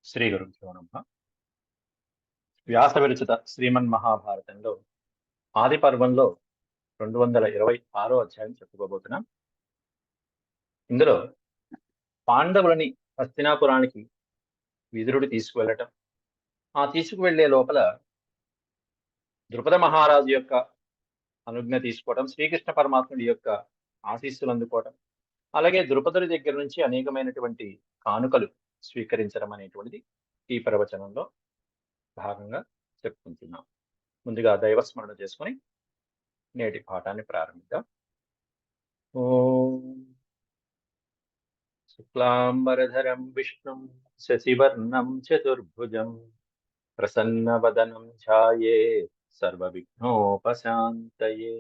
శ్రీ గురుభ్యో నమః. వ్యాస విరచిత శ్రీమన్మహాభారతంలో ఆది పర్వంలో 226 అధ్యాయం చెప్పుకోబోతున్నాం. ఇందులో పాండవులని హస్తినాపురానికి విదురుడు తీసుకువెళ్ళటం, ఆ తీసుకువెళ్లే లోపల ద్రుపద మహారాజు యొక్క అనుజ్ఞ తీసుకోవడం, శ్రీకృష్ణ పరమాత్ముడి యొక్క ఆశీస్సులు అందుకోవడం, అలాగే ద్రుపదుడి దగ్గర నుంచి అనేకమైనటువంటి కానుకలు స్వీకరించడం అనేటువంటిది ఈ ప్రవచనంలో భాగంగా చెప్పుకుంటున్నాం. ముందుగా దైవస్మరణ చేసుకొని నేటి పాఠాన్ని ప్రారంభిద్దాం. ఓం శుక్లాంబరధరం విష్ణుం శశివర్ణం చతుర్భుజం ప్రసన్నవదనం ఛాయే సర్వవిఘ్నోపశాంతయే.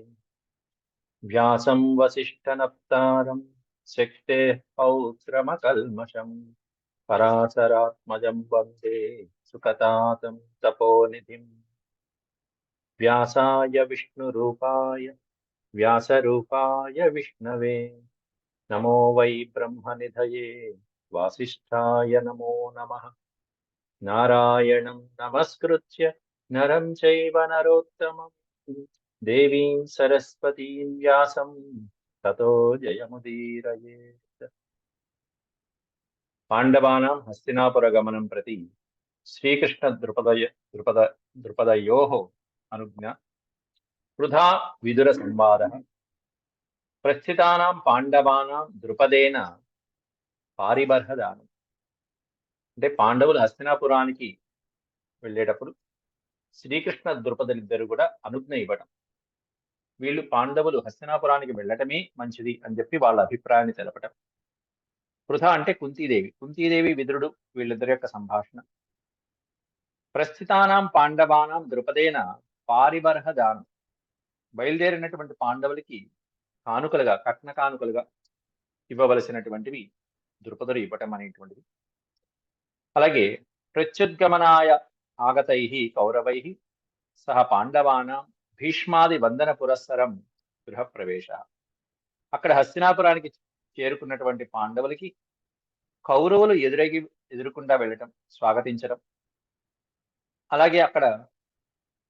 వ్యాసం వసిష్ఠనప్తారం శక్తేః పౌత్రమకల్మషం పరాశరాత్మజం వందే సుఖతాతం తపోనిధిం. వ్యాసాయ విష్ణురూపాయ వ్యాసరూపాయ విష్ణవే నమో వై బ్రహ్మనిధయే వాసిష్ఠాయ నమో నమః. నారాయణం నమస్కృత్య నరం చైవ నరోత్తమం దేవీం సరస్వతీం వ్యాసం తతో జయముదీరయేత్. పాండవానాం హస్తినాపుర గమనం ప్రతి శ్రీకృష్ణ ద్రుపదయోః అనుజ్ఞ. వృధా విదుర సంవాదః. ప్రస్థితానాం పాండవానాం ద్రుపదేన పారిబర్హదానం. అంటే పాండవులు హస్తినాపురానికి వెళ్ళేటప్పుడు శ్రీకృష్ణ ద్రుపదులిద్దరు కూడా అనుజ్ఞ ఇవ్వటం. వీళ్ళు పాండవులు హస్తినాపురానికి వెళ్ళటమే మంచిది అని చెప్పి వాళ్ళ అభిప్రాయాన్ని తెలపటం. వృధ అంటే కుంతీదేవి విదురుడు వీళ్ళిద్దరి యొక్క సంభాషణ. ప్రస్థితానాం పాండవానాం ద్రుపదేన పారిబర్హ దానం. బయలుదేరినటువంటి పాండవులకి కానుకలుగా, కట్న కానుకలుగా ఇవ్వవలసినటువంటివి ద్రుపదుడు ఇవ్వటం అనేటువంటిది. అలాగే ప్రత్యుద్గమనాయ ఆగతై కౌరవై సహ పాండవానాం భీష్మాది వందన పురస్సరం గృహప్రవేశ. అక్కడ హస్తినాపురానికి చేరుకున్నటువంటి పాండవులకి కౌరవులు ఎదురుకుండా వెళ్ళటం, స్వాగతించడం. అలాగే అక్కడ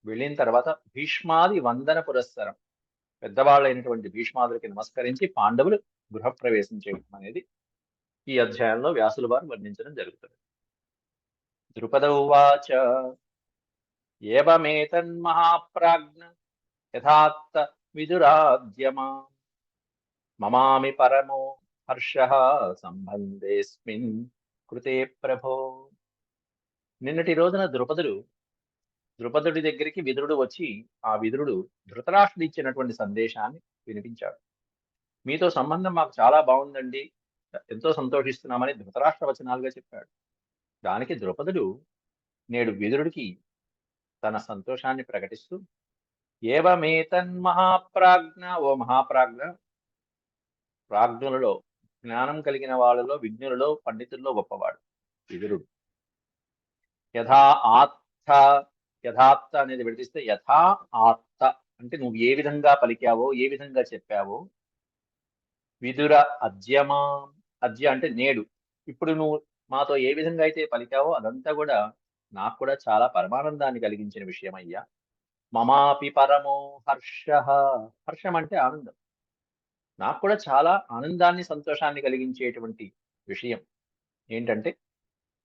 వెళ్ళిన తర్వాత భీష్మాది వందన పురస్సరం, పెద్దవాళ్ళైనటువంటి భీష్మాదులకి నమస్కరించి పాండవులు గృహప్రవేశం చేయడం అనేది ఈ అధ్యాయంలో వ్యాసుల వారు వర్ణించడం జరుగుతుంది. ద్రుపద ఉవాచ ఏవమేతన్మహాప్రాజ్ఞ యథాత్త విదురాద్యమా మమామి పరమో హర్షః సంబంధేస్మిన్ కృతే ప్రభో. నిన్నటి రోజున ద్రుపదుడి దగ్గరికి విదురుడు వచ్చి ఆ విదురుడు ధృతరాష్ట్రుడు ఇచ్చినటువంటి సందేశాన్ని వినిపించాడు. మీతో సంబంధం మాకు చాలా బాగుందండి, ఎంతో సంతోషిస్తున్నామని ధృతరాష్ట్ర వచనాలుగా చెప్పాడు. దానికి ద్రుపదుడు నేడు విదురుడికి తన సంతోషాన్ని ప్రకటిస్తూ ఏవమేతన్మహాప్రాజ్ఞ, ఓ మహాప్రాజ్ఞ, ప్రాజ్ఞులలో, జ్ఞానం కలిగిన వాళ్ళలో, విజ్ఞులలో, పండితుల్లో గొప్పవాడు విదురుడు. యథా ఆత్త, యథాత్త అనేది విడదీస్తే యథా ఆత్త అంటే నువ్వు ఏ విధంగా పలికావో, ఏ విధంగా చెప్పావో. విదుర అద్యమా, అద్య అంటే నేడు, ఇప్పుడు నువ్వు మాతో ఏ విధంగా అయితే పలికావో అదంతా కూడా నాకు కూడా చాలా పరమానందాన్ని కలిగించిన విషయం అయ్యా. మమాపి పరమో హర్ష, హర్షం అంటే ఆనందం, నాకు కూడా చాలా ఆనందాన్ని, సంతోషాన్ని కలిగించేటువంటి విషయం ఏంటంటే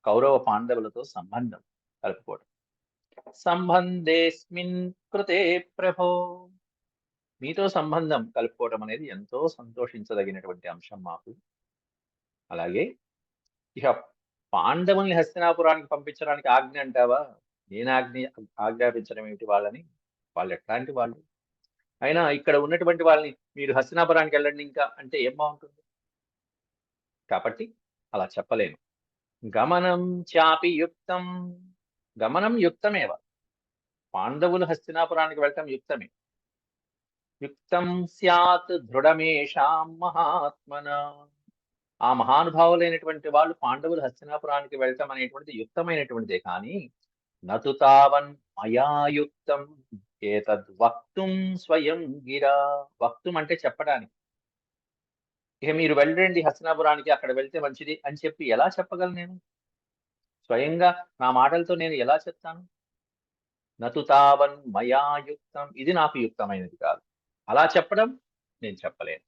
కౌరవ పాండవులతో సంబంధం కలుపుకోవడం. సంబంధేస్మిన్ కృతే ప్రభో, మీతో సంబంధం కలుపుకోవడం అనేది ఎంతో సంతోషించదగినటువంటి అంశం మాకు. అలాగే ఇక పాండవుల్ని హస్తినాపురానికి పంపించడానికి ఆజ్ఞ అంటావా, నేను ఆజ్ఞాపించడం ఏమిటి వాళ్ళని, వాళ్ళు ఎట్లాంటి వాళ్ళు, అయినా ఇక్కడ ఉన్నటువంటి వాళ్ళని మీరు హస్తినాపురానికి వెళ్ళండి ఇంకా అంటే ఏం బాగుంటుంది, కాబట్టి అలా చెప్పలేను. గమనం చాపి యుక్తం, గమనం యుక్తమేవ, పాండవులు హస్తినాపురానికి వెళ్ళటం యుక్తమే. యుక్తం స్యాత్ దృఢమేషాం మహాత్మన, ఆ మహానుభావులైనటువంటి వాళ్ళు పాండవులు హస్తినాపురానికి వెళ్ళటం అనేటువంటిది యుక్తమైనటువంటిదే. కానీ నతు తావన్ మయాయుక్తం ఏతద్ వక్తుం స్వయం గిరా, వక్తుం అంటే చెప్పడానికి. ఇక మీరు వెళ్ళండి హస్తినాపురానికి, అక్కడ వెళ్తే మంచిది అని చెప్పి ఎలా చెప్పగలను నేను? స్వయంగా నా మాటలతో నేను ఎలా చెప్తాను? నతు తావన్ మయా యుక్తం, ఇది నాకు యుక్తమైనది కాదు. అలా చెప్పడం నేను చెప్పలేను.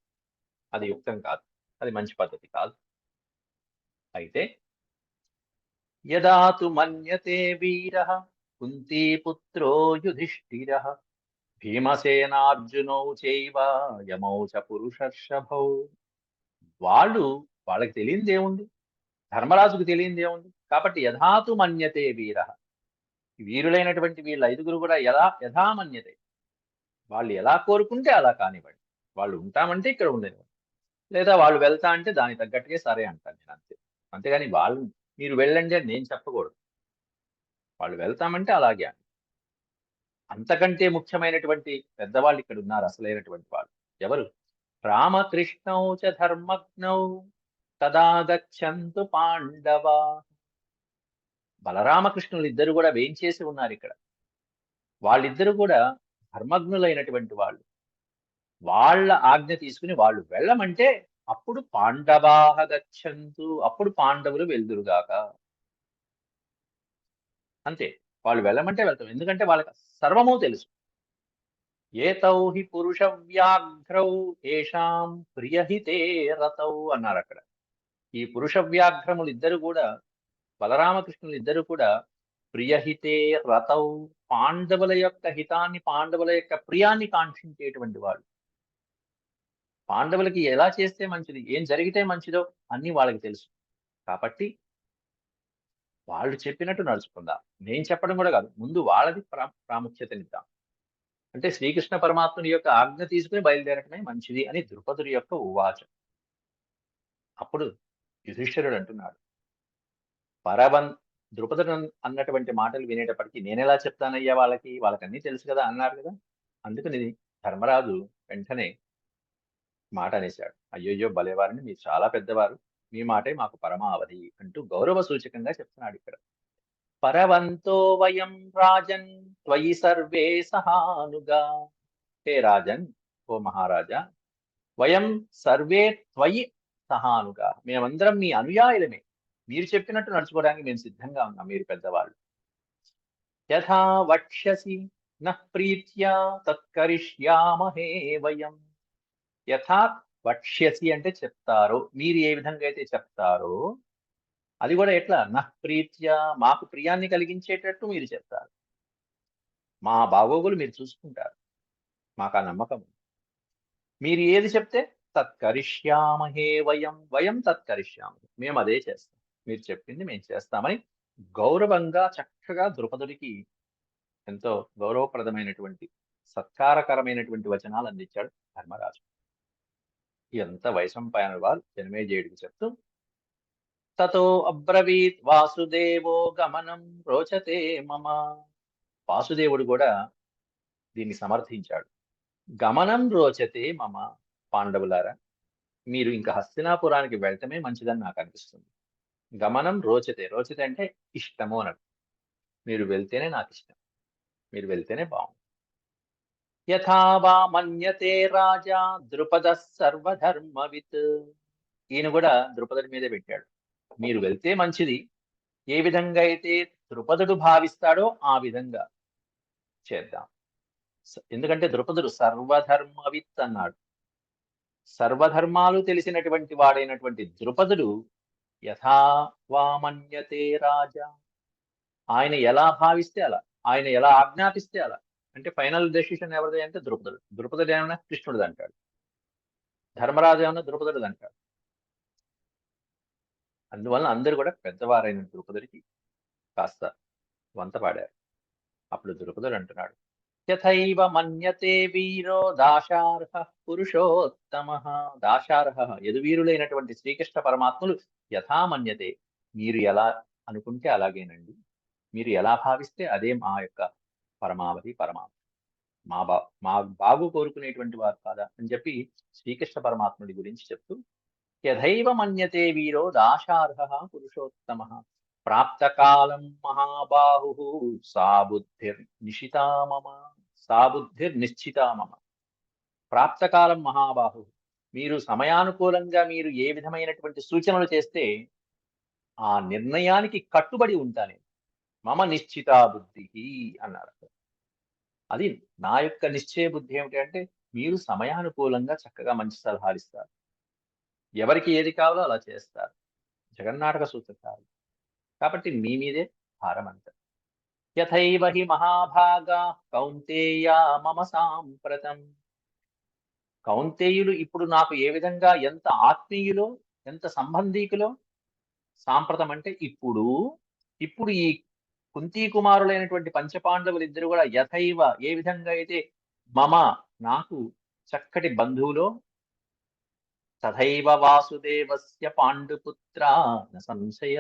అది యుక్తం కాదు. అది మంచి పద్ధతి కాదు. అయితే యదా తు మన్యతే వీరః కుంతీపుత్రో యుధిష్ఠిరః భీమసేనార్జునౌ చైవ యమౌ చ పురుషర్షభౌ. వాళ్ళకి తెలియనిదేముంది? ధర్మరాజుకు తెలియనిదేముంది? కాబట్టి యథాతు మన్యతే వీరః, వీరులైనటువంటి వీళ్ళ ఐదుగురు కూడా యథామన్యతే, వాళ్ళు ఎలా కోరుకుంటే అలా కానివ్వండి. వాళ్ళు ఉంటామంటే ఇక్కడ ఉండనివ్వండి, లేదా వాళ్ళు వెళ్తా అంటే దానికి తగ్గట్టుగా సరే అంటాను నేను, అంతే. అంతేగాని వాళ్ళు మీరు వెళ్ళండి అని నేను చెప్పకూడదు. వాళ్ళు వెళ్తామంటే అలాగే అని. అంతకంటే ముఖ్యమైనటువంటి పెద్దవాళ్ళు ఇక్కడ ఉన్నారు, అసలైనటువంటి వాళ్ళు. ఎవరు? రామకృష్ణౌ చ ధర్మజ్ఞౌ తదా గచ్చంతు పాండవా. బలరామకృష్ణులు ఇద్దరు కూడా వేంచేసి ఉన్నారు ఇక్కడ. వాళ్ళిద్దరు కూడా ధర్మజ్ఞులైనటువంటి వాళ్ళు. వాళ్ళ ఆజ్ఞ తీసుకుని వాళ్ళు వెళ్ళమంటే అప్పుడు పాండవాహ గచ్చంతు, అప్పుడు పాండవులు వెళ్దురుగాక. అంతే. వాళ్ళు వెళ్ళమంటే వెళ్తాం. ఎందుకంటే వాళ్ళకి సర్వము తెలుసు. ఏతౌ హి పురుష వ్యాఘ్రౌ ఏషాం ప్రియహితే రతౌ అన్నారు అక్కడ. ఈ పురుష వ్యాఘ్రములు ఇద్దరు కూడా, బలరామకృష్ణులు ఇద్దరు కూడా ప్రియహితే రతౌ, పాండవుల యొక్క హితాన్ని, పాండవుల యొక్క ప్రియాన్ని కాంక్షించేటువంటి వాళ్ళు. పాండవులకి ఎలా చేస్తే మంచిది, ఏం జరిగితే మంచిదో అన్ని వాళ్ళకి తెలుసు. కాబట్టి వాళ్ళు చెప్పినట్టు నడుచుకుందాం. నేను చెప్పడం కూడా కాదు, ముందు వాళ్ళది ప్రాముఖ్యతనిద్దాం. అంటే శ్రీకృష్ణ పరమాత్ముని యొక్క ఆజ్ఞ తీసుకుని బయలుదేరటమే మంచిది అని ద్రుపదుడి యొక్క ఉవాచ. అప్పుడు యుధిష్ఠిరుడు అంటున్నాడు, పరవన్ ద్రుపదుడు అన్నటువంటి మాటలు వినేటప్పటికీ నేనెలా చెప్తానయ్యా వాళ్ళకన్నీ తెలుసు కదా అన్నారు కదా. అందుకని ధర్మరాజు వెంటనే మాట అనేశాడు. అయ్యయ్యో భలేవారిని, మీరు చాలా పెద్దవారు, మీ మాటే మాకు పరమావధి అంటూ గౌరవ సూచకంగా చెప్తున్నాడు ఇక్కడ. పరవంతో వయం రాజన్ త్వయి సర్వే సహానుగా. హే రాజన్, ఓ మహారాజా, వయం సర్వే త్వయి సహానుగా, మేమందరం మీ అనుయాయులమే. మీరు చెప్పినట్టు నడుచుకోవడానికి మేము సిద్ధంగా ఉన్నాం, మీరు పెద్దవాళ్ళు. యథా వక్ష్యసి నః ప్రీత్యా తత్కరిష్యామహే వయం. యథా వక్ష్యసి అంటే చెప్తారో, మీరు ఏ విధంగా అయితే చెప్తారో, అది కూడా ఎట్లా? నః ప్రీత్యా, మాకు ప్రియాన్ని కలిగించేటట్టు మీరు చెప్తారు. మా బాగోగులు మీరు చూసుకుంటారు, మాకు ఆ నమ్మకం ఉంది. మీరు ఏది చెప్తే తత్కరిష్యామహే వయం, వయం తత్కరిష్యామహే, మేము అదే చేస్తాం, మీరు చెప్పింది మేము చేస్తామని గౌరవంగా చక్కగా ద్రుపదుడికి ఎంతో గౌరవప్రదమైనటువంటి సత్కారకరమైనటువంటి వచనాలు అందించాడు ధర్మరాజు. ఎంత వైశంపాయన వారు జనమేజయుడికి చెప్తూ, తతో అబ్రవీత్ వాసుదేవో గమనం రోచతే మమ. వాసుదేవుడు కూడా దీన్ని సమర్థించాడు. గమనం రోచతే మమ, పాండవులారా, మీరు ఇంకా హస్తినాపురానికి వెళ్ళటమే మంచిదని నాకు అనిపిస్తుంది. గమనం రోచతే, రోచతే అంటే ఇష్టము అన్నట్టు. మీరు వెళ్తేనే నాకు ఇష్టం, మీరు వెళ్తేనే బాగుంది. యథా వా మన్యతే రాజా ద్రుపద సర్వధర్మవిత్. ఈయన కూడా ద్రుపదుడి మీదే పెట్టాడు. మీరు వెళ్తే మంచిది, ఏ విధంగా అయితే ద్రుపదుడు భావిస్తాడో ఆ విధంగా చేద్దాం. ఎందుకంటే ద్రుపదుడు సర్వధర్మవిత్ అన్నాడు. సర్వధర్మాలు తెలిసినటువంటి వాడైనటువంటి ద్రుపదుడు యథా వామన్యతే రాజా, ఆయన ఎలా భావిస్తే అలా, ఆయన ఎలా ఆజ్ఞాపిస్తే అలా. అంటే ఫైనల్ డెసిషన్ ఎవరిది అంటే ద్రుపదుడు. ద్రుపదుడు ఏమన్నా కృష్ణుడిది అంటాడు, ధర్మరాజు ఏమన్నా ద్రుపదుడిది అంటాడు. అందువలన అందరూ కూడా పెద్దవారైన ద్రుపదుడికి కాస్త వంత పాడారు. అప్పుడు ద్రుపదుడు అంటున్నాడు, యథైవ మన్యతే వీరో దాశార్హ పురుషోత్తమ. దాశార్హ, యదువీరులైనటువంటి శ్రీకృష్ణ పరమాత్ములు యథా మన్యతే, మీరు ఎలా అనుకుంటే అలాగేనండి, మీరు ఎలా భావిస్తే అదే మా యొక్క పరమావధి, పరమాత్మ, మా బాగు కోరుకునేటువంటి వారు కాదా అని చెప్పి శ్రీకృష్ణ పరమాత్ముడి గురించి చెప్తూ, యథైవ మన్యతే వీరో దాశార్హ పురుషోత్తమ ప్రాప్తకాలం మహాబాహు సా బుద్ధిర్నిశితా మమ, సా బుద్ధిర్నిశ్చితా మమ. ప్రాప్తకాలం మహాబాహు, మీరు సమయానుకూలంగా మీరు ఏ విధమైనటువంటి సూచనలు చేస్తే ఆ నిర్ణయానికి కట్టుబడి ఉంటాను. మమ నిశ్చితా బుద్ధి అన్నారు. అది నా యొక్క నిశ్చయ బుద్ధి ఏమిటి అంటే, మీరు సమయానుకూలంగా చక్కగా మంచి సలహాలు ఇస్తారు. ఎవరికి ఏది కావాలో అలా చేస్తారు. జగన్నాటక సూత్రధారులు. కాబట్టి మీ మీదే భారమంత. యథైవ హి మహాభాగా కౌంతేయ మమ సాంప్రతం. కౌంతేయులు ఇప్పుడు నాకు ఏ విధంగా ఎంత ఆత్మీయులో, ఎంత సంబంధీకులో, సాంప్రతం అంటే ఇప్పుడు ఈ కుంతీ కుమారులైనటువంటి పంచపాండవులిద్దరూ కూడా యథైవ ఏ విధంగా అయితే మమ నాకు చక్కటి బంధువులో, తథైవ వాసుదేవస్య పాండుపుత్ర న సంశయ.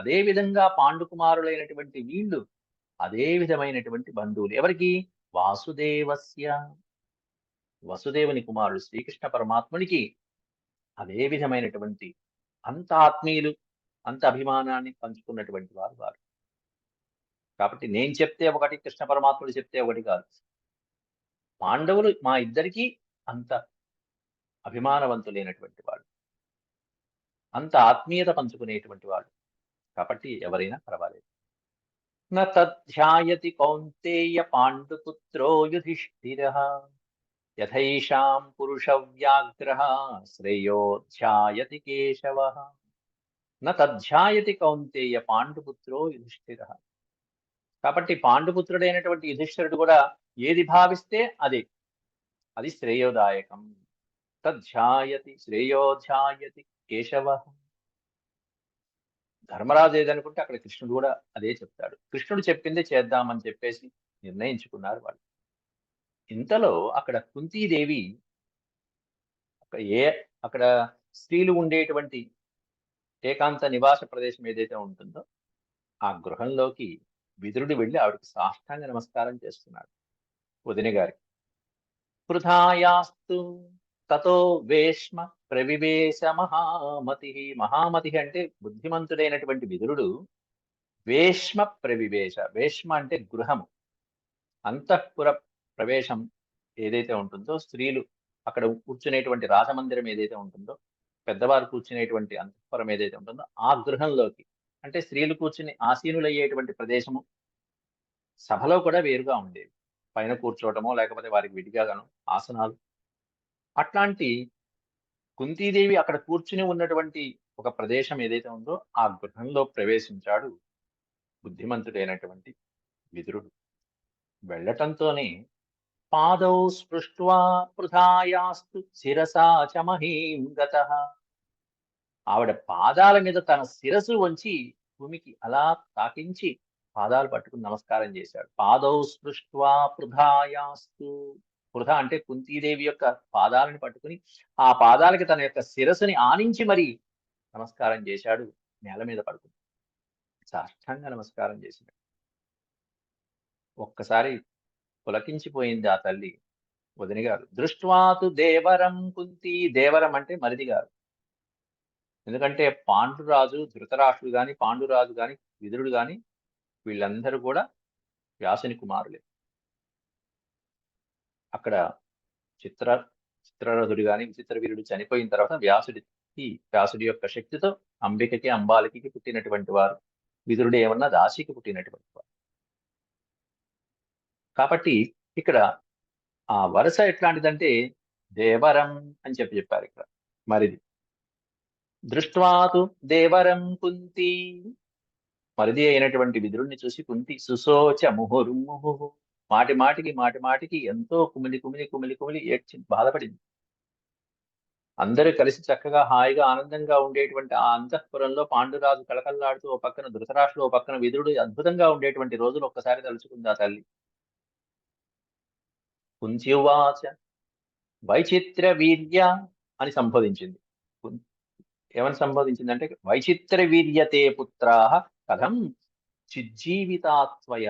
అదే విధంగా పాండుకుమారులైనటువంటి వీళ్ళు అదే విధమైనటువంటి బంధువులు. ఎవరికి? వాసుదేవస్య, వసుదేవుని కుమారుడు శ్రీకృష్ణ పరమాత్మునికి అదే విధమైనటువంటి అంత ఆత్మీయులు, అంత అభిమానాన్ని పంచుకున్నటువంటి వారు వారు. కాబట్టి నేను చెప్తే ఒకటి, కృష్ణ పరమాత్ముడు చెప్తే ఒకటి కాదు. పాండవులు మా ఇద్దరికీ అంత అభిమానవంతులైనటువంటి వాళ్ళు, అంత ఆత్మీయత పంచుకునేటువంటి వాళ్ళు. కాబట్టి ఎవరైనా పర్వాలేదు. న తధ్యాయతి కౌంతేయ పాండుపుత్రో యుధిష్ఠిరః యథైషాం పురుష వ్యాఘ్రః శ్రేయోధ్యాయతి కేశవః. న తధ్యాయతి కౌంతేయ పాండుపుత్రో యుధిష్ఠిరః. కాబట్టి పాండుపుత్రుడైనటువంటి యుధిష్ఠిరుడు కూడా ఏది భావిస్తే అది శ్రేయోదాయకం. తధ్యాయతి శ్రేయోధ్యాయతి కేశవః. ధర్మరాజు ఏదనుకుంటే అక్కడ కృష్ణుడు కూడా అదే చెప్తాడు. కృష్ణుడు చెప్పిందే చేద్దామని చెప్పేసి నిర్ణయించుకున్నారు వాళ్ళు. ఇంతలో అక్కడ కుంతీదేవి అక్కడ స్త్రీలు ఉండేటువంటి ఏకాంత నివాస ప్రదేశం ఏదైతే ఉంటుందో ఆ గృహంలోకి విదురుడు వెళ్లి ఆవిడకి సాష్టాంగ నమస్కారం చేస్తున్నాడు, వదిన గారికి. పృథాయాస్తు తతో వేష్మ ప్రవివేశ మహామతి. మహామతి అంటే బుద్ధిమంతుడైనటువంటి విదురుడు వేష్మ ప్రవివేశ. వేష్మ అంటే గృహము, అంతఃపుర ప్రవేశం ఏదైతే ఉంటుందో, స్త్రీలు అక్కడ కూర్చునేటువంటి రాజమందిరం ఏదైతే ఉంటుందో, పెద్దవారు కూర్చునేటువంటి అంతఃపురం ఏదైతే ఉంటుందో ఆ గృహంలోకి, అంటే స్త్రీలు కూర్చుని ఆసీనులయ్యేటువంటి ప్రదేశము సభలో కూడా వేరుగా ఉండేవి. పైన కూర్చోవటమో లేకపోతే వారికి విడిగాను ఆసనాలు. అట్లాంటి కుంతీదేవి అక్కడ కూర్చుని ఉన్నటువంటి ఒక ప్రదేశం ఏదైతే ఉందో ఆ గృహంలో ప్రవేశించాడు బుద్ధిమంతుడైనటువంటి విదురుడు. వెళ్ళటంతోనే పాదౌ స్పృష్ట్వా పృథాయాస్తు శిరసా చ మహీం గతః. ఆవిడ పాదాల మీద తన శిరసు వంచి భూమికి అలా తాకించి పాదాలు పట్టుకుని నమస్కారం చేశాడు. పాదౌ స్పృష్ట్వా పృథాయాస్తు. పృథ అంటే కుంతీదేవి యొక్క పాదాలను పట్టుకుని ఆ పాదాలకి తన యొక్క శిరస్సుని ఆనించి మరి నమస్కారం చేశాడు. నేల మీద పడుకుని సాష్టాంగ నమస్కారం చేశాడు. ఒక్కసారి పులకించిపోయింది ఆ తల్లి, వదిన గారు. దృష్ట్వాతు దేవరం కుంతి. దేవరం అంటే మరిది గారు. ఎందుకంటే పాండురాజు ధృతరాష్ట్రుడు గాని, పాండురాజు గాని, విదురుడు గాని వీళ్ళందరూ కూడా వ్యాసుని కుమారులే. అక్కడ చిత్రరథుడు గాని, విచిత్ర వీరుడు చనిపోయిన తర్వాత వ్యాసుడి యొక్క శక్తితో అంబికకి, అంబాలికి పుట్టినటువంటి వారు. విదురుడు ఏమన్నా దాసికి పుట్టినటువంటి వారు. కాబట్టి ఇక్కడ ఆ వరుస ఎట్లాంటిదంటే దేవరం అని చెప్పారు ఇక్కడ మరిది. దృష్ట్వాతు దేవరం కుంతి. మరిది అయినటువంటి విదురుణ్ణి చూసి కుంతి సుశోచ ముహుర్ముహు. మాటి మాటికి ఎంతో కుమిలి ఏడ్చి బాధపడింది. అందరూ కలిసి చక్కగా హాయిగా ఆనందంగా ఉండేటువంటి ఆ అంతఃపురంలో పాండురాజు కళకళలాడుతూ ఓ పక్కన ధృతరాష్ట్రుడు, ఓ పక్కన విదురుడు అద్భుతంగా ఉండేటువంటి రోజులు ఒక్కసారి తలుచుకుంది ఆ తల్లి. కుంత్యువాచ వైచిత్ర వీర్య అని సంబోధించింది. ఏమని సంబోధించిందంటే వైచిత్ర వీర్యతే పుత్రాః కథం చిజ్జీవితాత్వయ.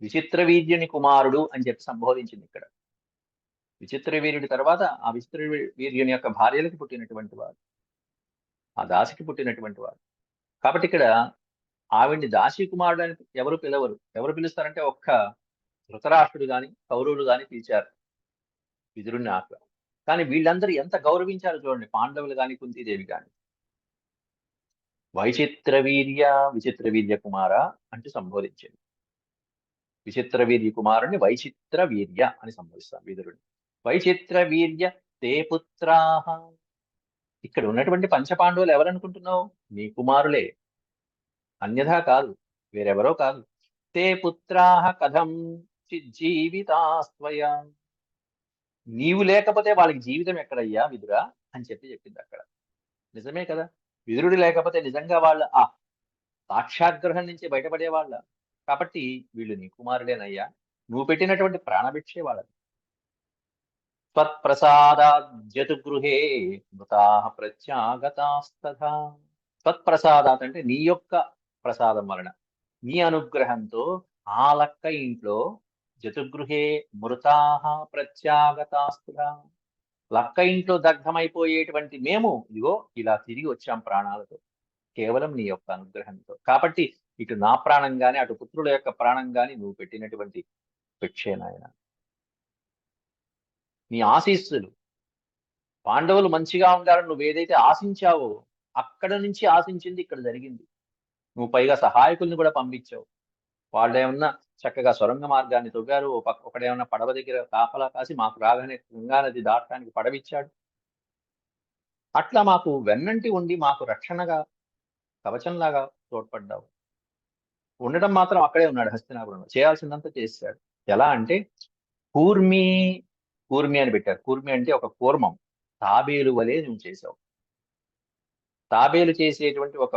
విచిత్ర వీర్యుని కుమారుడు అని చెప్పి సంబోధించింది ఇక్కడ. విచిత్ర వీర్యుడి తర్వాత ఆ విచిత్ర వీర్యుని యొక్క భార్యలకు పుట్టినటువంటి వాడు, ఆ దాసికి పుట్టినటువంటి వాడు. కాబట్టి ఇక్కడ ఆవిడ్ని దాసి కుమారుడు అని ఎవరు పిలవరు. ఎవరు పిలుస్తారంటే ఒక్క ధృతరాష్ట్రుడు గాని, కౌరవులు గాని పిలిచారు విదురుణ్ణి ఆత్మ. కానీ వీళ్ళందరూ ఎంత గౌరవించారో చూడండి, పాండవులు గాని, కుంతీదేవి గాని. వైచిత్ర వీర్య విచిత్ర వీర్య కుమార అంటూ సంబోధించింది. విచిత్ర వీర్య కుమారుణ్ణి వైచిత్ర వీర్య అని సంబోధిస్తాం విదురుడిని. వైచిత్ర వీర్య తే పుత్రాహ. ఇక్కడ ఉన్నటువంటి పంచపాండవులు ఎవరనుకుంటున్నావు? నీ కుమారులే, అన్యథా కాదు, వేరెవరో కాదు. తే పుత్రాహ కథం చిజ్జీవితాస్త్వయా. నీవు లేకపోతే వాళ్ళకి జీవితం ఎక్కడయ్యా విదురా అని చెప్పింది అక్కడ. నిజమే కదా, విదురుడు లేకపోతే నిజంగా వాళ్ళ ఆ సాక్షాగ్రహం నుంచి బయటపడేవాళ్ళ. కాబట్టి వీళ్ళు నీ కుమారులేనయ్యా, నువ్వు పెట్టినటువంటి ప్రాణభిక్షే వాళ్ళది. త్వత్ప్రసాదాజ్జతుగృహే మృతాః ప్రత్యాగతాస్తథా. త్వత్ప్రసాదాత్ అంటే నీ యొక్క ప్రసాదం వలన, నీ అనుగ్రహంతో ఆ లక్క ఇంట్లో జతుగృహే మృతాః ప్రత్యాగతాస్తథా, లక్క ఇంట్లో దగ్ధమైపోయేటువంటి మేము ఇదిగో ఇలా తిరిగి వచ్చాం ప్రాణాలతో, కేవలం నీ యొక్క అనుగ్రహంతో. కాబట్టి ఇటు నా ప్రాణం గాని అటు పుత్రుల యొక్క ప్రాణం గాని నువ్వు పెట్టినటువంటి భిక్షే నాయన. నీ ఆశీస్సులు, పాండవులు మంచిగా ఉండాలని నువ్వు ఏదైతే ఆశించావో అక్కడ నుంచి ఆశించింది ఇక్కడ జరిగింది. నువ్వు పైగా సహాయకుల్ని కూడా పంపించావు. వాళ్ళేమన్నా చక్కగా సొరంగ మార్గాన్ని తవ్వారు, ఒకడేమన్నా పడవ దగ్గర కాపలా కాసి మాకు రాగానే గంగానది దాటడానికి పడవిచ్చాడు. అట్లా మాకు వెన్నంటి ఉండి మాకు రక్షణగా కవచంలాగా తోడ్పడ్డావు. ఉండడం మాత్రం అక్కడే ఉన్నాడు హస్తినాపురంలో, చేయాల్సిందంతా చేశాడు. ఎలా అంటే కూర్మి, కూర్మి అని పెట్టారు. కూర్మి అంటే ఒక కూర్మం, తాబేలు వలె నువ్వు చేశావు. తాబేలు చేసేటువంటి ఒక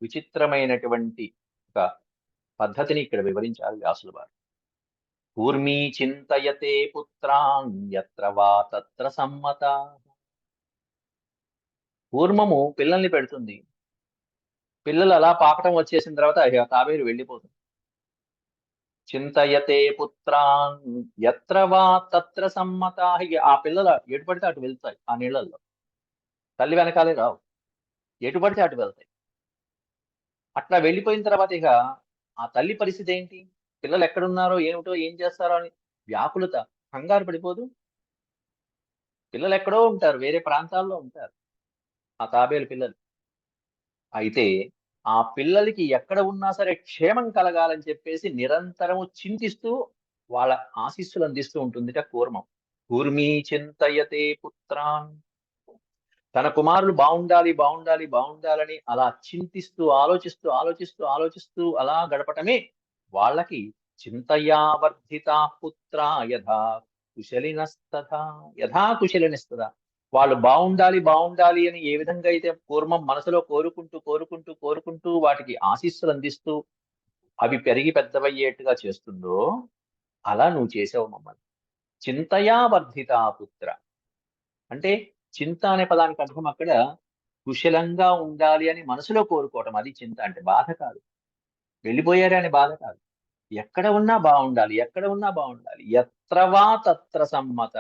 విచిత్రమైనటువంటి ఒక పద్ధతిని ఇక్కడ వివరించారు వ్యాసుల వారు. కూర్మీ చింతయతే పుత్రాన్ యత్ర వా తత్ర సమ్మత. కూర్మము పిల్లల్ని పెడుతుంది, పిల్లలు అలా పాకటం వచ్చేసిన తర్వాత తాబేలు వెళ్ళిపోతుంది. చింతయతే పుత్రాన్ యత్ర వా తత్ర సమ్మత. ఆ పిల్లలు ఎటు పడితే అటు వెళ్తాయి ఆ నీళ్ళల్లో, తల్లి వెనకాలే రావు, ఎటు పడితే అటు వెళ్తాయి. అట్లా వెళ్ళిపోయిన తర్వాత ఇక ఆ తల్లి పరిస్థితి ఏంటి? పిల్లలు ఎక్కడున్నారో ఏమిటో ఏం చేస్తారో అని వ్యాకులత, కంగారు పడిపోదు. పిల్లలు ఎక్కడో ఉంటారు, వేరే ప్రాంతాల్లో ఉంటారు ఆ తాబేలు పిల్లలు. అయితే ఆ పిల్లలకి ఎక్కడ ఉన్నా సరే క్షేమం కలగాలని చెప్పేసి నిరంతరము చింతిస్తూ వాళ్ళ ఆశీస్సులు అందిస్తూ ఉంటుందిట కూర్మం. కూర్మీ చింతయతే పుత్రాన్. తన కుమారులు బాగుండాలి బాగుండాలి బాగుండాలని అలా చింతిస్తూ ఆలోచిస్తూ ఆలోచిస్తూ ఆలోచిస్తూ అలా గడపటమే వాళ్ళకి చింతయా వర్ధితా పుత్ర యథా కుశలినస్తథా. యథా కుశలినస్తథా. వాళ్ళు బాగుండాలి బాగుండాలి అని ఏ విధంగా అయితే పూర్వం మనసులో కోరుకుంటూ కోరుకుంటూ కోరుకుంటూ వాటికి ఆశీస్సులు అందిస్తూ అవి పెరిగి పెద్దవయ్యేట్టుగా చేస్తుందో అలా నువ్వు చేసావు మమ్మల్ని. చింతయా వర్ధితా పుత్ర అంటే చింత అనే పదానికి అర్థం అక్కడ కుశలంగా ఉండాలి అని మనసులో కోరుకోవటం, అది చింత అంటే. బాధ కాదు, వెళ్ళిపోయారే అని బాధ కాదు. ఎక్కడ ఉన్నా బాగుండాలి, ఎక్కడ ఉన్నా బాగుండాలి. ఎత్రవా తత్ర సమ్మత.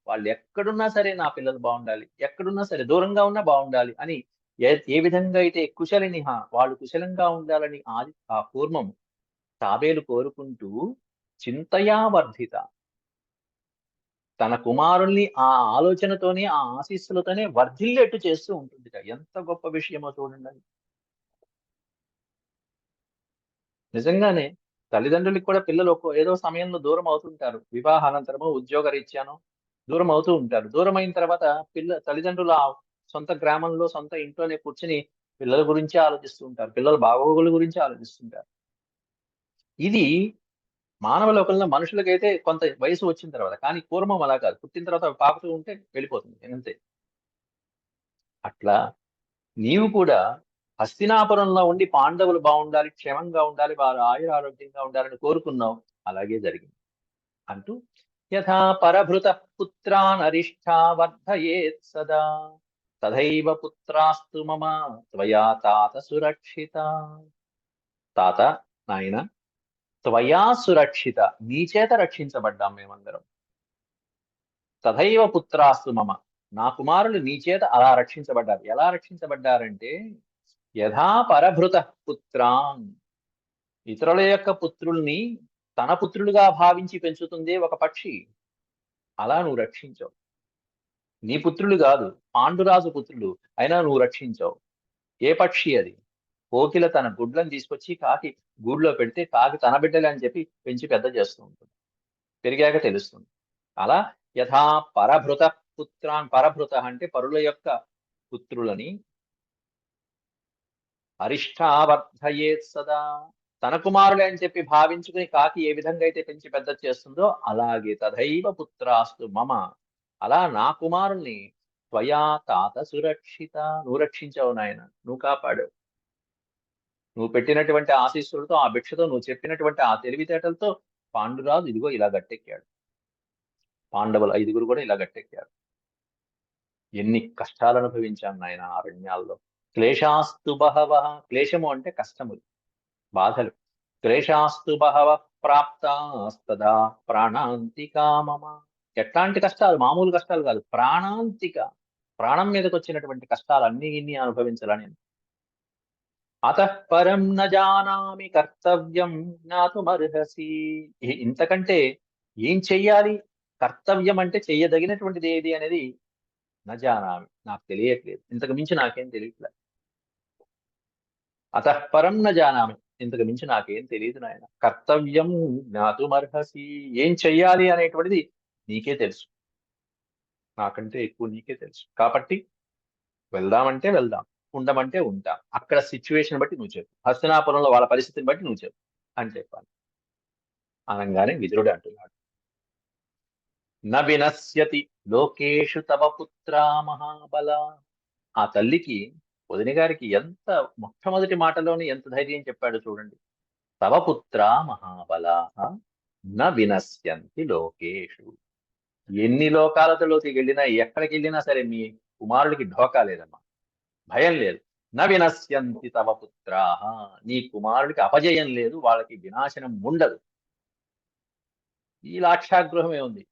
వాళ్ళు ఎక్కడున్నా సరే నా పిల్లలు బాగుండాలి, ఎక్కడున్నా సరే దూరంగా ఉన్నా బాగుండాలి అని ఏ విధంగా అయితే కుశలినిహ వాళ్ళు కుశలంగా ఉండాలని ఆ పూర్వం తాబేలు కోరుకుంటూ చింతయా వర్ధిత, తన కుమారుల్ని ఆ ఆలోచనతోనే ఆ ఆశీస్సులతోనే వర్ధిల్లేట్టు చేస్తూ ఉంటుంది. ఎంత గొప్ప విషయమో చూడండి. నిజంగానే తల్లిదండ్రులకి కూడా పిల్లలు ఏదో సమయంలో దూరం అవుతుంటారు, వివాహానంతరమో ఉద్యోగ రీత్యానో దూరం అవుతూ ఉంటారు. దూరం అయిన తర్వాత తల్లిదండ్రులు ఆ సొంత గ్రామంలో సొంత ఇంట్లోనే కూర్చుని పిల్లల గురించి ఆలోచిస్తూ ఉంటారు, పిల్లల బాగోగుల గురించి ఆలోచిస్తుంటారు. ఇది మానవ లోకంలో మనుషులకైతే కొంత వయసు వచ్చిన తర్వాత, కానీ పూర్వం అలా కాదు, పుట్టిన తర్వాత పాకుతూ ఉంటే వెళ్ళిపోతుంది అంతే. అట్లా నీవు కూడా హస్తినాపురంలో ఉండి పాండవులు బాగుండాలి, క్షేమంగా ఉండాలి, వారు ఆయురారోగ్యంగా ఉండాలని కోరుకున్నావు, అలాగే జరిగింది అంటూ యథా పరభృత పుత్రాన్ అరిష్టా వర్ధయేత్ సదా తథైవ పుత్రాస్తు మమ త్వయా తాత సురక్షిత. తాత, నాయన, త్వయా సురక్షిత, నీ చేత రక్షించబడ్డాం మేమందరం. తథైవ పుత్రాస్తు మమ, నా కుమారులు నీ చేత అలా రక్షించబడ్డారు. ఎలా రక్షించబడ్డారంటే యథా పరభృత పుత్రాన్, ఇతరుల యొక్క పుత్రుల్ని తన పుత్రులుగా భావించి పెంచుతుంది ఒక పక్షి, అలా నువ్వు రక్షించావు. నీ పుత్రులు కాదు, పాండురాజు పుత్రులు, అయినా నువ్వు రక్షించావు. ఏ పక్షి అది? కోకిల తన గుడ్లను తీసుకొచ్చి కాకి గూడులో పెడితే కాకి తన బిడ్డలే అని చెప్పి పెంచి పెద్ద చేస్తూ ఉంటుంది. పెరిగాక తెలుస్తుంది. అలా యథా పరభృత పుత్రాన్, పరభృత అంటే పరుల యొక్క పుత్రులని అరిష్టావర్ధయేత్ సదా, తన కుమారులే అని చెప్పి భావించుకుని కాకి ఏ విధంగా అయితే పెంచి పెద్ద చేస్తుందో అలాగే తథైవ పుత్రాస్తు మమ, అలా నా కుమారుల్ని త్వయా తాత సురక్షిత, నువ్వు రక్షించావు నాయన, నువ్వు కాపాడావు. నువ్వు పెట్టినటువంటి ఆశీస్సులతో, ఆ భిక్షతో, నువ్వు చెప్పినటువంటి ఆ తెలివితేటలతో పాండురాజు ఇదిగో ఇలా గట్టెక్కాడు. పాండవులు 5గురు కూడా ఇలా గట్టెక్కారు. ఎన్ని కష్టాలు అనుభవించాం నాయన అరణ్యాల్లో. క్లేశాస్తు బహవ, క్లేశము అంటే కష్టములు, బాధలు. క్లేశాస్తు బహవ ప్రాప్తాస్తదా ప్రాణాంతికా మమ, ఎట్లాంటి కష్టాలు, మామూలు కష్టాలు కాదు, ప్రాణాంతిక, ప్రాణం మీదకి వచ్చినటువంటి కష్టాలు అన్ని ఇన్ని అనుభవించాలని. అతః పరం న జానామి కర్తవ్యం జ్ఞాతుమర్హసి, ఇంతకంటే ఏం చెయ్యాలి, కర్తవ్యం అంటే చెయ్యదగినటువంటిది ఏది అనేది నజానామి, నాకు తెలియట్లేదు, ఇంతకు మించి నాకేం తెలియట్లేదు. అతః పరం న జానామి, ఇంతకు మించి నాకేం తెలియదు నాయన. కర్తవ్యం జ్ఞాతుమర్హసి, ఏం చెయ్యాలి అనేటువంటిది నీకే తెలుసు, నాకంటే ఎక్కువ నీకే తెలుసు. కాబట్టి వెళ్దామంటే వెళ్దాం, ఉండమంటే ఉంటా, అక్కడ సిచ్యువేషన్ బట్టి నువ్వు చెప్పు, హస్తినాపురంలో వాళ్ళ పరిస్థితిని బట్టి నువ్వు చెప్పు అని చెప్పాలి. అనగానే విదురుడు అంటున్నాడు, న వినశ్యతి లోకేషు తవ పుత్రా మహాబల. ఆ తల్లికి, వదిన గారికి ఎంత మొట్టమొదటి మాటలోనే ఎంత ధైర్యం చెప్పాడు చూడండి. తవ పుత్ర మహాబలా న వినశ్యంతి లోకేషు, ఎన్ని లోకాలలోకి వెళ్ళినా, ఎక్కడికి వెళ్ళినా సరే మీ కుమారుడికి ఢోకా లేదమ్మా, భయం లేదు. న వినశ్యంతి తవ పుత్రాహ, నీ కుమారుడికి అపజయం లేదు, వాళ్ళకి వినాశనం ఉండదు. ఈ లాక్షాగృహమే ఉంది,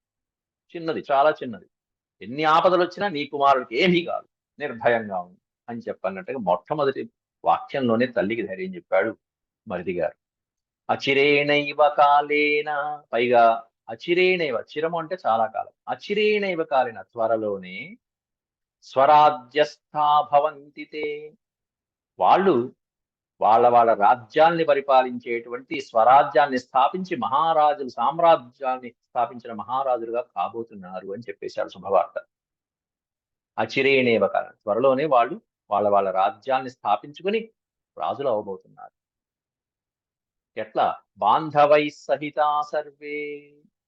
చిన్నది, చాలా చిన్నది, ఎన్ని ఆపదలు వచ్చినా నీ కుమారుడికి ఏమీ కాదు, నిర్భయంగా ఉంది అని చెప్పన్నట్టుగా మొట్టమొదటి వాక్యంలోనే తల్లికి ధైర్యం చెప్పాడు మరిది గారు. అచిరేణైవ కాలేన, పైగా అచిరేణైవ, చిరము అంటే చాలా కాలం, అచిరేణైవ కాలేన త్వరలోనే, స్వరాజ్యస్థా భవంతి తే, వాళ్ళు వాళ్ళ వాళ్ళ రాజ్యాల్ని పరిపాలించేటువంటి, స్వరాజ్యాన్ని స్థాపించి మహారాజులు, సామ్రాజ్యాన్ని స్థాపించిన మహారాజులుగా కాబోతున్నారు అని చెప్పేశాడు శుభవార్త. అచిరేణేవ కాలం, త్వరలోనే వాళ్ళు వాళ్ళ వాళ్ళ రాజ్యాన్ని స్థాపించుకుని రాజులు అవబోతున్నారు. ఎట్లా, బాంధవై సహితా సర్వే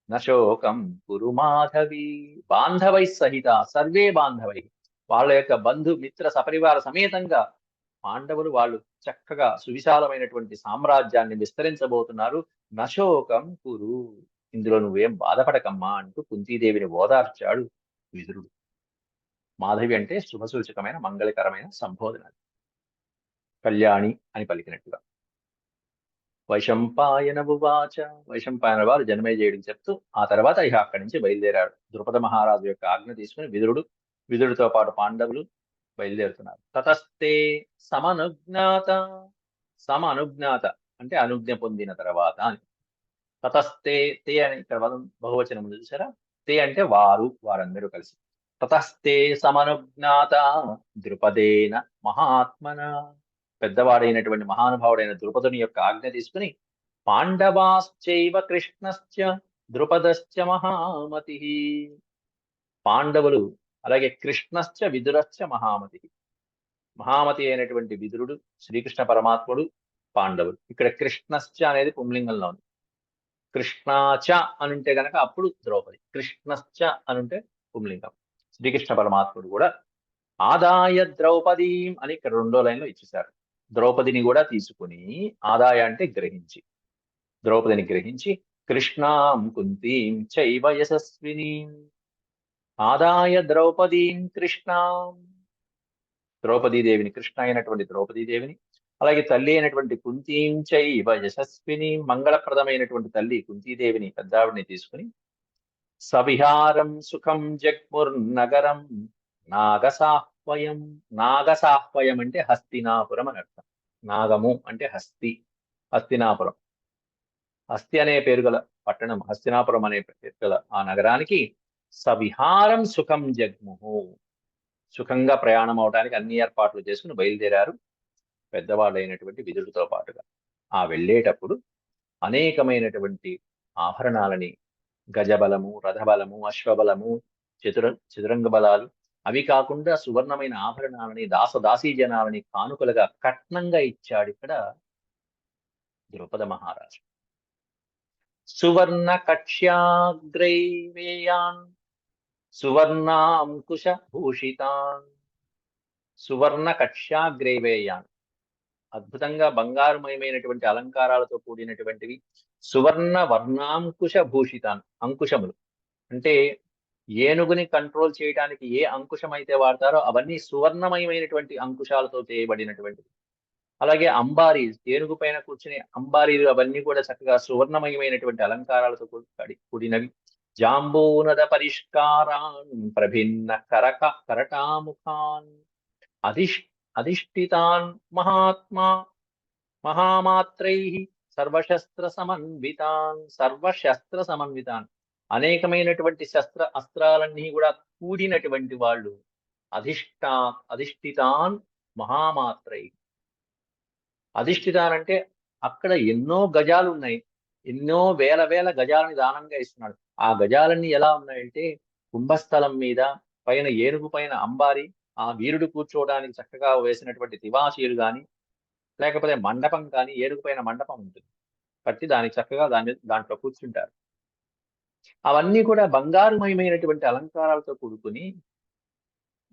నశోకం కురు మాధవి, బాంధవై సహిత సర్వే బాంధవై, వాళ్ళ యొక్క బంధు మిత్ర సపరివార సమేతంగా పాండవులు వాళ్ళు చక్కగా సువిశాలమైనటువంటి సామ్రాజ్యాన్ని విస్తరించబోతున్నారు. నశోకం కురు, ఇందులో నువ్వేం బాధపడకమ్మా అంటూ కుంతీదేవిని ఓదార్చాడు విదురుడు. మాధవి అంటే శుభసూచకమైన మంగళకరమైన సంబోధన, కళ్యాణి అని పలికినట్టుగా. వైశంపాయన ఉవాచ, వైశంపాయన వారు జనమేజయుడికి చెప్తూ ఆ తర్వాత ఇక అక్కడి నుంచి బయలుదేరాడు. ద్రుపద మహారాజు యొక్క ఆజ్ఞ తీసుకుని విదురుడితో పాటు పాండవులు బయలుదేరుతున్నారు. తతస్తే సమనుజ్ఞాత, అనుజ్ఞాత అంటే అనుజ్ఞ పొందిన తర్వాత అని. తతస్తే, తే అని ఇక్కడ బహువచనం చూసారా, తే అంటే వారు, వారందరూ కలిసి. తతస్తే సమనుజ్ఞాత ద్రుపదేన మహాత్మన, పెద్దవాడైనటువంటి మహానుభావుడైన ద్రుపదుని యొక్క ఆజ్ఞ తీసుకుని, పాండవాశ్చైవ కృష్ణశ్చ ద్రుపదశ్చ మహామతి, పాండవులు అలాగే కృష్ణశ్చ విదురశ్చ మహామతి, మహామతి అయినటువంటి విదురుడు, శ్రీకృష్ణ పరమాత్ముడు, పాండవులు. ఇక్కడ కృష్ణశ్చ అనేది పుంలింగంలో ఉంది. కృష్ణాచ అనుంటే గనక అప్పుడు ద్రౌపది, కృష్ణశ్చ అనుంటే పుంలింగం. శ్రీకృష్ణ పరమాత్ముడు కూడా ఆదాయ ద్రౌపదీం అని ఇక్కడ 2వ లైన్లో ఇచ్చేశారు. ద్రౌపదిని కూడా తీసుకుని, ఆదాయ అంటే గ్రహించి, ద్రౌపదిని గ్రహించి, కృష్ణాం కుంతీం చైవ యశస్వినీం, ఆదాయ ద్రౌపదీం కృష్ణాం, ద్రౌపదీదేవిని, కృష్ణ అయినటువంటి ద్రౌపదీదేవిని, అలాగే తల్లి అయినటువంటి కుంతీం చైవ యశస్విని, మంగళప్రదమైనటువంటి తల్లి కుంతీదేవిని, పెద్దావిడిని తీసుకుని, సవిహారం సుఖం జగ్ముర్నగరం నాగసాహ్వయం, నాగసాహ్వయం అంటే హస్తినాపురం అని అర్థం. నాగము అంటే హస్తి, హస్తినాపురం, హస్తి అనే పేరు గల పట్టణం, హస్తినాపురం అనే పేరు గల ఆ నగరానికి సవిహారం సుఖం జగ్ముహు, సుఖంగా ప్రయాణం అవడానికి అన్ని ఏర్పాట్లు చేసుకుని బయలుదేరారు. పెద్దవాళ్ళైనటువంటి విదురుడితో పాటుగా. ఆ వెళ్ళేటప్పుడు అనేకమైనటువంటి ఆభరణాలని, గజబలము, రథబలము, అశ్వబలము, చతురంగ బలాలు, అవి కాకుండా సువర్ణమైన ఆభరణాలని, దాసదాసీ జనాలని కానుకలుగా కట్నంగా ఇచ్చాడు ఇక్కడ ద్రుపద మహారాజు. సువర్ణ కక్ష్యాగ్రైవేయాన్ సువర్ణాంకుశ భూషితాన్. సువర్ణ కక్ష్యాగ్రైవేయాన్, అద్భుతంగా బంగారుమయమైనటువంటి అలంకారాలతో కూడినటువంటివి. సువర్ణ వర్ణాంకుశ భూషితాన్, అంకుశములు అంటే ఏనుగుని కంట్రోల్ చేయడానికి ఏ అంకుశం అయితే వాడతారో అవన్నీ సువర్ణమయమైనటువంటి అంకుశాలతో చేయబడినటువంటివి. అలాగే అంబారీలు, ఏనుగు పైన కూర్చునే అంబారీలు అవన్నీ కూడా చక్కగా సువర్ణమయమైనటువంటి అలంకారాలతో కూడినవి. జాంబూనద పరిష్కారాన్ ప్రభిన్న కరటాముఖాన్ అధిష్ఠితాన్ మహాత్మా మహామాత్రై సర్వశస్త్ర సమన్వితాన్, అనేకమైనటువంటి శస్త్ర అస్త్రాలన్నీ కూడా కూడినటువంటి వాళ్ళు. అధిష్ఠితాన్ మహామాత్రై. అధిష్ఠితాన్ అంటే అక్కడ ఎన్నో గజాలు ఉన్నాయి, ఎన్నో వేల వేల గజాలని దానంగా ఇస్తున్నాడు. ఆ గజాలన్నీ ఎలా ఉన్నాయంటే కుంభస్థలం మీద, పైన ఏనుగు పైన అంబారి, ఆ వీరుడు కూర్చోవడానికి చక్కగా వేసినటువంటి తివాచీలు కానీ, లేకపోతే మండపం కానీ, ఏనుగు పైన మండపం ఉంటుంది కట్టి దానికి చక్కగా దాంట్లో కూర్చుంటారు. అవన్నీ కూడా బంగారుమయమైనటువంటి అలంకారాలతో కూడుకుని,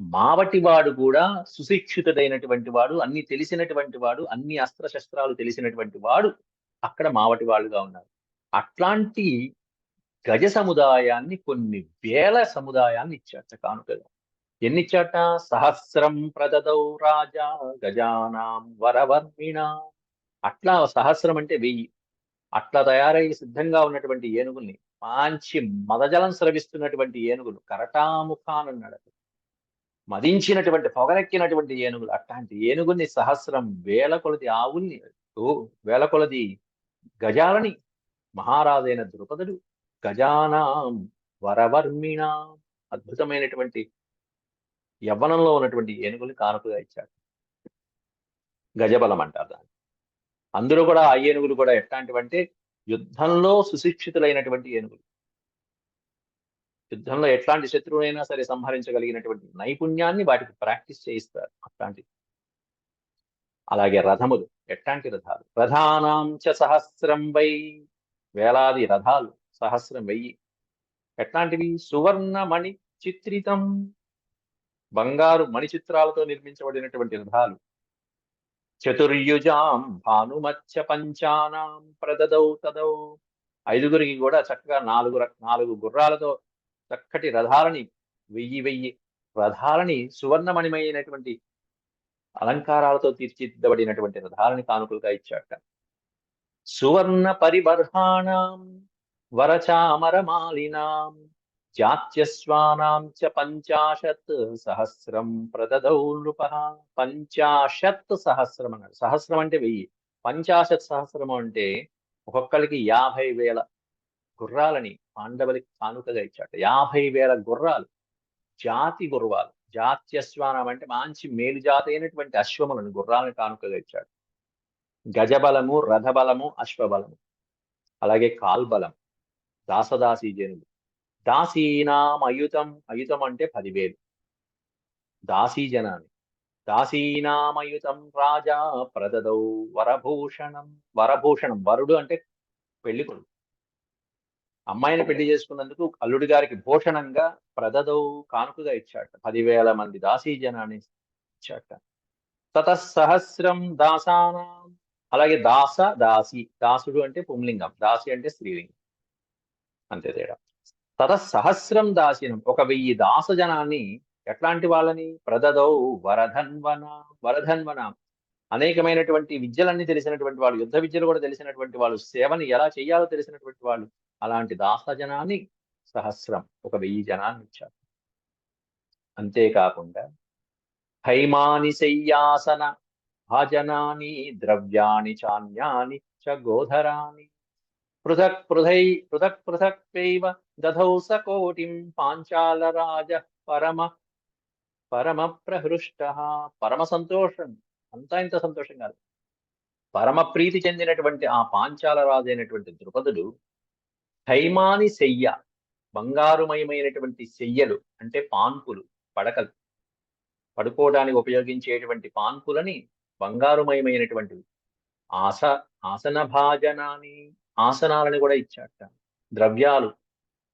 మావటివాడు కూడా సుశిక్షితుడైనటువంటి వాడు, అన్ని తెలిసినటువంటి వాడు, అన్ని అస్త్రశస్త్రాలు తెలిసినటువంటి వాడు అక్కడ మావటి వాళ్ళుగా ఉన్నారు. అట్లాంటి గజ సముదాయాన్ని, కొన్ని వేల సముదాయాన్ని ఇచ్చాట కానుకగా. ఎన్నిచ్చాట? సహస్రం ప్రదదౌ రాజా గజానాం వరవర్మిణ. అట్లా సహస్రం అంటే 1000. అట్లా తయారై సిద్ధంగా ఉన్నటువంటి ఏనుగుల్ని, మంచి మదజలం స్రవిస్తున్నటువంటి ఏనుగులు, కరటాముఖాన్ అన్నాడు. మదించినటువంటి పొగరెక్కినటువంటి ఏనుగులు, అట్లాంటి ఏనుగుల్ని సహస్రం, వేల కొలది ఆవుల్ని, వేల కొలది గజాలని మహారాజైన ద్రుపదుడు గజానాం వరవర్మిణ, అద్భుతమైనటువంటి యవ్వనంలో ఉన్నటువంటి ఏనుగుల్ని కానుకగా ఇచ్చాడు. గజబలం అంటారు దాన్ని. అందరూ కూడా ఆ ఏనుగులు కూడా ఎట్లాంటివంటే యుద్ధంలో సుశిక్షితులైనటువంటి ఏనుగులు. యుద్ధంలో ఎట్లాంటి శత్రువునైనా సరే సంహరించగలిగినటువంటి నైపుణ్యాన్ని వాటికి ప్రాక్టీస్ చేయిస్తారు అట్లాంటి. అలాగే రథములు, ఎట్లాంటి రథాలు? రథానాం చ సహస్రం వై, వేలాది రథాలు, సహస్రం 1000. ఎట్లాంటివి? సువర్ణ మణి చిత్రితం, బంగారు మణి చిత్రాలతో నిర్మించబడినటువంటి రథాలు. చతుర్యుజాం భానుమచ్చ పంచానాం ప్రదదౌ తదౌ, 5గురికి కూడా చక్కగా 4 గుర్రాలతో చక్కటి రథాలని, 1000 రథాలని, సువర్ణమణిమైనటువంటి అలంకారాలతో తీర్చిదిద్దబడినటువంటి రథాలని కానుకలుగా ఇచ్చాట. సువర్ణ పరిబర్హాణాం వరచామరమాలినాం జాత్యస్వానాం చ 50 సహస్రం ప్రదదౌ నృపః. 50 సహస్రం అన్నాడు. సహస్రం అంటే 1000, 50 సహస్రం అంటే ఒక్కొక్కరికి 50,000 గుర్రాలని పాండవులకి కానుకగా ఇచ్చాట. 50,000 గుర్రాలు, జాతి గుర్రాలు. జాత్యశ్వానం అంటే మంచి మేలుజాతి అయినటువంటి అశ్వములను, గుర్రాలను కానుకగా ఇచ్చాడు. గజబలము, రథబలము, అశ్వబలము, అలాగే కాల్బలం, దాసదాసీ జనులు. దాసీనాం అయుతం, అయుతం అంటే 10,000 దాసీ జనాన్ని. దాసీనామయుతం రాజా ప్రదదౌ వరభూషణం. వరభూషణం, వరుడు అంటే పెళ్లి కొడుకు. అమ్మాయిని పెళ్లి చేసుకున్నందుకు అల్లుడి గారికి భూషణంగా ప్రదదౌ కానుకగా ఇచ్చాట. 10,000 మంది దాసీ జనాన్ని ఇచ్చాట. తతసహస్రం దాసానాం, అలాగే దాస దాసి. దాసుడు అంటే పుంలింగం, దాసి అంటే స్త్రీలింగం, అంతే తేడా. తతసహస్రం దాసినం, 1000 దాస జనాన్ని. ఎట్లాంటి వాళ్ళని? ప్రదదౌ వరధన్వన, వరధన్వన అనేకమైనటువంటి విద్యలన్నీ తెలిసినటువంటి వాళ్ళు, యుద్ధ విద్యలు కూడా తెలిసినటువంటి వాళ్ళు, సేవని ఎలా చేయాలో తెలిసినటువంటి వాళ్ళు. అలాంటి దాసజనాన్ని సహస్రం, 1000 జనాన్ని ఇచ్చారు. అంతేకాకుండా హైమాని శయ్యాసన భాజనాని ద్రవ్యాని చాన్యాని చ గోధరాని పృథక్ పృథక్వైవ దధౌ సకోటిం పాంచాల రాజ పరమ ప్రహృష్ట. పరమ సంతోషం, అంతా ఇంత సంతోషం కాదు. పరమ ప్రీతి చెందినటువంటి ఆ పాంచాల రాజు అయినటువంటి ద్రుపదుడు హైమాని శయ్య, బంగారుమయమైనటువంటి శయ్యలు అంటే పాన్పులు, పడకలు, పడుకోవడానికి ఉపయోగించేటువంటి పాన్పులని బంగారుమయమైనటువంటివి, ఆస ఆసన భాజనాన్ని, ఆసనాలని కూడా ఇచ్చాట. ద్రవ్యాలు,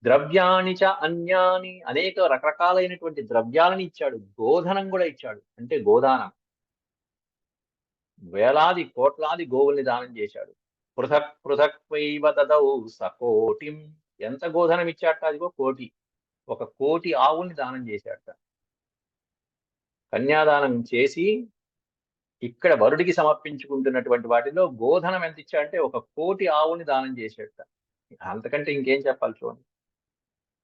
ద్రవ్యాని చ అన్యాని, అనేక రకరకాలైనటువంటి ద్రవ్యాలని ఇచ్చాడు. గోధనం కూడా ఇచ్చాడు, అంటే గోదానం. వేలాది కోట్లాది గోవుల్ని దానం చేశాడు. పృథక్ పృథక్వైవ దదౌ సకోటిం, ఎంత గోధనం ఇచ్చాట, అదిగో కోటి, 1,000,000 ఆవుల్ని దానం చేశాట. కన్యాదానం చేసి ఇక్కడ వరుడికి సమర్పించుకుంటున్నటువంటి వాటిలో గోధనం ఎంత ఇచ్చాడంటే 1,000,000 ఆవుల్ని దానం చేసేట. అంతకంటే ఇంకేం చెప్పాలి చూడండి.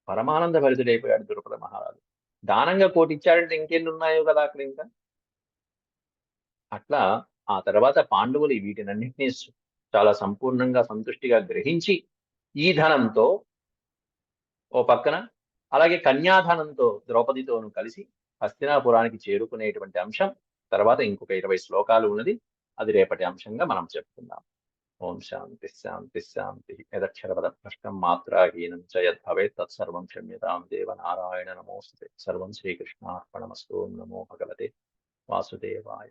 పరమానంద భరితుడైపోయాడు ద్రుపద మహారాజు. దానంగా 1,000,000 ఇచ్చాడంటే ఇంకెన్ని ఉన్నాయో కదా అక్కడ ఇంకా. అట్లా ఆ తర్వాత పాండవులు వీటినన్నింటినీ చాలా సంపూర్ణంగా సంతుష్టిగా గ్రహించి ఈ ధనంతో ఓ పక్కన, అలాగే కన్యాధనంతో ద్రౌపదితోనూ కలిసి హస్తినాపురానికి చేరుకునేటువంటి అంశం తర్వాత ఇంకొక 20 శ్లోకాలు ఉన్నది. అది రేపటి అంశంగా మనం చెప్పుకుందాం. ఓం శాంతి శాంతి శాంతి. యదక్షరపద భ్రష్టం మాత్రాహీనం చ యద్భవేత్ తత్సర్వం క్షమ్యతాం దేవ నారాయణ నమోస్తుతే. సర్వం శ్రీకృష్ణార్పణమస్తు. ఓం నమో భగవతే వాసుదేవాయ.